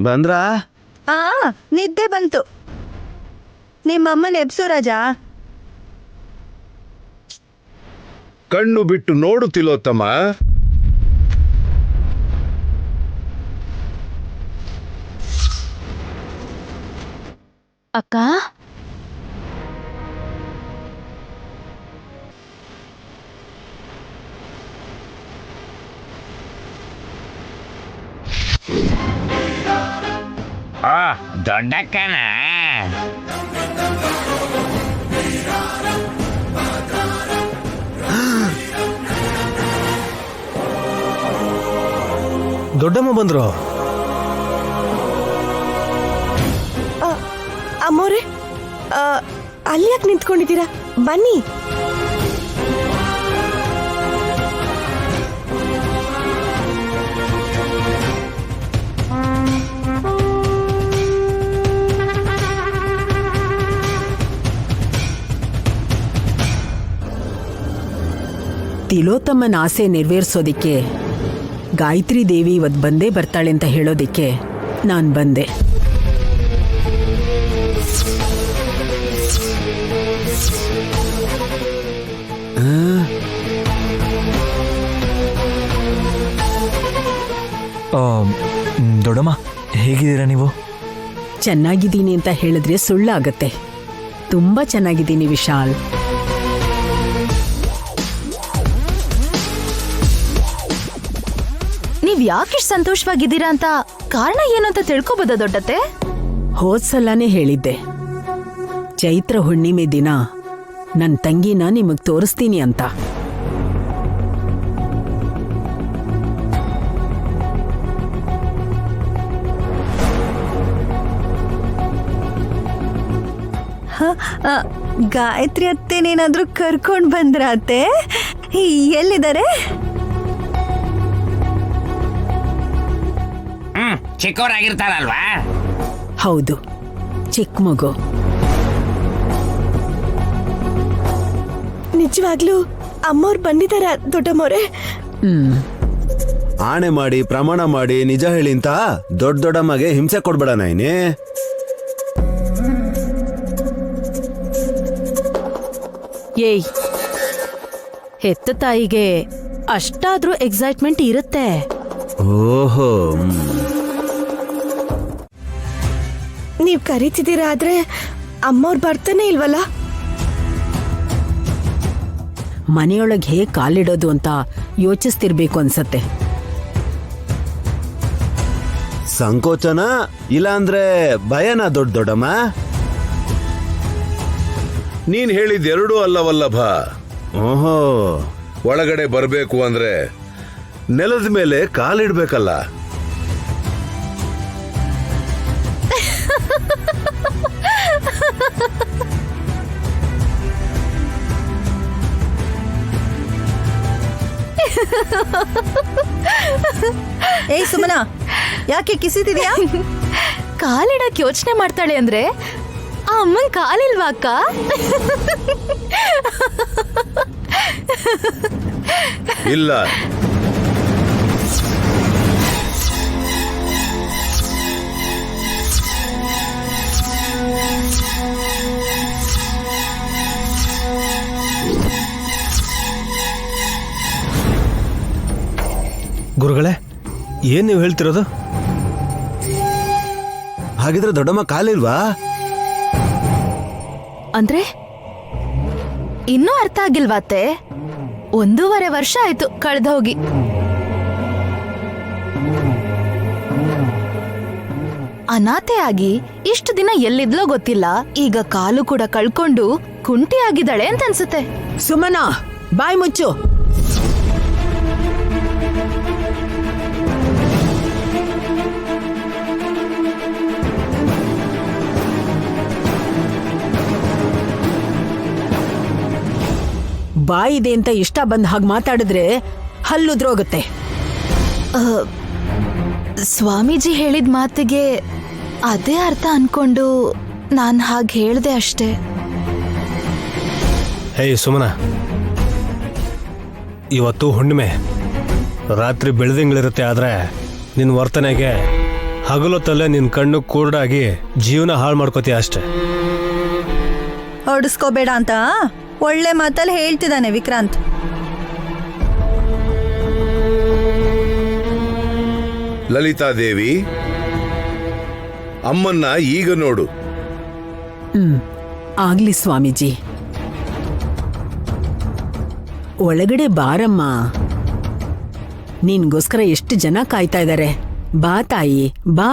ಬಂದ್ರಾ? ನಿದ್ದೆ ಬಂತು. ನಿಮ್ಮಮ್ಮನ ಎಬ್ಸು ರಾಜಾ. ಕಣ್ಣು ಬಿಟ್ಟು ನೋಡು ತಿಲೋತ್ತಮ. ಅಕ್ಕ, ದೊಡ್ಡಕ್ಕನ ದೊಡ್ಡಮ್ಮ ಬಂದ್ರು. ಅಮ್ಮೋರೆ, ಅಲ್ಲಿ ಯಾಕೆ ನಿಂತ್ಕೊಂಡಿದ್ದೀರಾ? ಬನ್ನಿ. ತಿಲೋತ್ತಮ್ಮನ ಆಸೆ ನೆರವೇರಿಸೋದಿಕ್ಕೆ ಗಾಯತ್ರಿ ದೇವಿ ಇವತ್ತು ಬಂದೇ ಬರ್ತಾಳೆ ಅಂತ ಹೇಳೋದಿಕ್ಕೆ ನಾನು ಬಂದೆ. ದೊಡ್ಡಮ್ಮ, ಹೇಗಿದ್ದೀರಾ ನೀವು? ಚೆನ್ನಾಗಿದ್ದೀನಿ ಅಂತ ಹೇಳಿದ್ರೆ ಸುಳ್ಳಾಗತ್ತೆ. ತುಂಬಾ ಚೆನ್ನಾಗಿದ್ದೀನಿ ವಿಶಾಲ್. ನೀವ್ ಯಾಕಿಷ್ಟು ಸಂತೋಷವಾಗಿದ್ದೀರಾ ಅಂತ ಕಾರಣ ಏನು ಅಂತ ತಿಳ್ಕೊಬೋದ ದೊಡ್ಡತ್ತೆ? ಹೋದ್ಸಲನೇ ಹೇಳಿದ್ದೆ, ಚೈತ್ರ ಹುಣ್ಣಿಮೆ ದಿನ ನನ್ನ ತಂಗಿನ ನಿಮಗ್ ತೋರಿಸ್ತೀನಿ ಅಂತ. ಗಾಯತ್ರಿ ಅತ್ತೇನೇನಾದ್ರೂ ಕರ್ಕೊಂಡ್ ಬಂದ್ರ ಅತ್ತೆ? ಎಲ್ಲಿದ್ದಾರೆ? ಚಿಕ್ಕವರಾಗಿರ್ತಾರಲ್ವಾ? ಹೌದು, ಚಿಕ್ಕ ಮಗು. ನಿಜವಾಗ್ಲೂ ಅಮ್ಮವ್ರು ಬಂದಿದಾರ ದೊಡ್ಡಮ್ಮವ್ರೆ? ಆಣೆ ಮಾಡಿ ಪ್ರಮಾಣ ಮಾಡಿ ನಿಜ ಹೇಳಿ ಅಂತ ದೊಡ್ಡಮ್ಮಗೆ ಹಿಂಸೆ ಕೊಡ್ಬೇಡ ನಾಯಿನಿ. ಏಯ್, ಹೆತ್ತ ತಾಯಿಗೆ ಅಷ್ಟಾದ್ರೂ ಎಕ್ಸೈಟ್ಮೆಂಟ್ ಇರುತ್ತೆ. ಓಹೋ, ನೀವ್ ಕರೀತಿದ್ದೀರಾ, ಆದ್ರೆ ಅಮ್ಮವ್ರು ಬರ್ತಾನೆ ಇಲ್ವಲ್ಲ? ಮನೆಯೊಳಗೆ ಹೇಗೆ ಕಾಲಿಡೋದು ಅಂತ ಯೋಚಿಸ್ತಿರ್ಬೇಕು ಅನ್ಸತ್ತೆ. ಸಂಕೋಚನ ಇಲ್ಲಾಂದ್ರೆ ಭಯನಾ ದೊಡ್ಡಮ್ಮ? ನೀನ್ ಹೇಳಿದ್ದೆರಡೂ ಅಲ್ಲ ವಲ್ಲಭ. ಓಹೋ, ಒಳಗಡೆ ಬರಬೇಕು ಅಂದ್ರೆ ನೆಲದ ಮೇಲೆ ಕಾಲಿಡ್ಬೇಕಲ್ಲ. ಏಯ್ ಸುಮನಾ, ಯಾಕೆ ಕಿಸಿತಿದ್ಯಾ? ಕಾಲಿಡಕ್ ಯೋಚನೆ ಮಾಡ್ತಾಳೆ ಅಂದ್ರೆ ಆ ಅಮ್ಮನ್ ಕಾಲಿಲ್ವಾ ಅಕ್ಕ? ಇಲ್ಲ, ಗುರುಗಳೇ, ಏನ್ ನೀವು ಹೇಳ್ತಿರೋದು? ಹಾಗಿದ್ರೆ ದೊಡ್ಡಮ್ಮ ಕಾಲಿಲ್ವಾ? ಅಂದ್ರೆ ಇನ್ನೂ ಅರ್ಥ ಆಗಿಲ್ವಾತೆ? 1.5 ವರ್ಷ ಆಯ್ತು ಕಳೆದ ಹೋಗಿ. ಅನಾಥೆಯಾಗಿ ಇಷ್ಟು ದಿನ ಎಲ್ಲಿದ್ಲೋ ಗೊತ್ತಿಲ್ಲ. ಈಗ ಕಾಲು ಕೂಡ ಕಳ್ಕೊಂಡು ಕುಂಟಿ ಆಗಿದ್ದಾಳೆ ಅಂತ ಅನ್ಸುತ್ತೆ. ಸುಮನಾ, ಬಾಯ್ ಮುಚ್ಚು. ಬಾಯಿದೆ ಅಂತ ಇಷ್ಟ ಬಂದ ಹಾಗೆ ಮಾತಾಡಿದ್ರೆ ಹಲ್ಲುದ್ರೋಗುತ್ತೆ. ಸ್ವಾಮೀಜಿ ಹೇಳಿದ ಮಾತಿಗೆ ಅದೇ ಅರ್ಥ ಅನ್ಕೊಂಡು ನಾನು ಹಾಗೆ ಹೇಳ್ದೆ ಅಷ್ಟೇ. ಹೇ ಸುಮನ, ಇವತ್ತು ಹುಣ್ಣಿಮೆ, ರಾತ್ರಿ ಬೆಳದಿಂಗಳಿರುತ್ತೆ. ಆದ್ರೆ ನಿನ್ನ ವರ್ತನೆಗೆ ಹಗಲೊತ್ತಲ್ಲೇ ನಿನ್ನ ಕಣ್ಣು ಕೂರ್ಡಾಗಿ ಜೀವನ ಹಾಳು ಮಾಡ್ಕೋತೀಯ ಅಷ್ಟೆ. ಹೊಡಿಸ್ಕೋಬೇಡ ಅಂತ ಒಳ್ಳೆ ಮಾತಲ್ಲಿ ಹೇಳ್ತಿದ್ದಾನೆ ವಿಕ್ರಾಂತ್. ಲಲಿತಾದೇವಿ, ಅಮ್ಮನ್ನ ಈಗ ನೋಡು. ಆಗ್ಲಿ ಸ್ವಾಮೀಜಿ. ಒಳಗಡೆ ಬಾರಮ್ಮ. ನಿನ್ಗೋಸ್ಕರ ಎಷ್ಟು ಜನ ಕಾಯ್ತಾ ಇದ್ದಾರೆ. ಬಾ ತಾಯಿ, ಬಾ.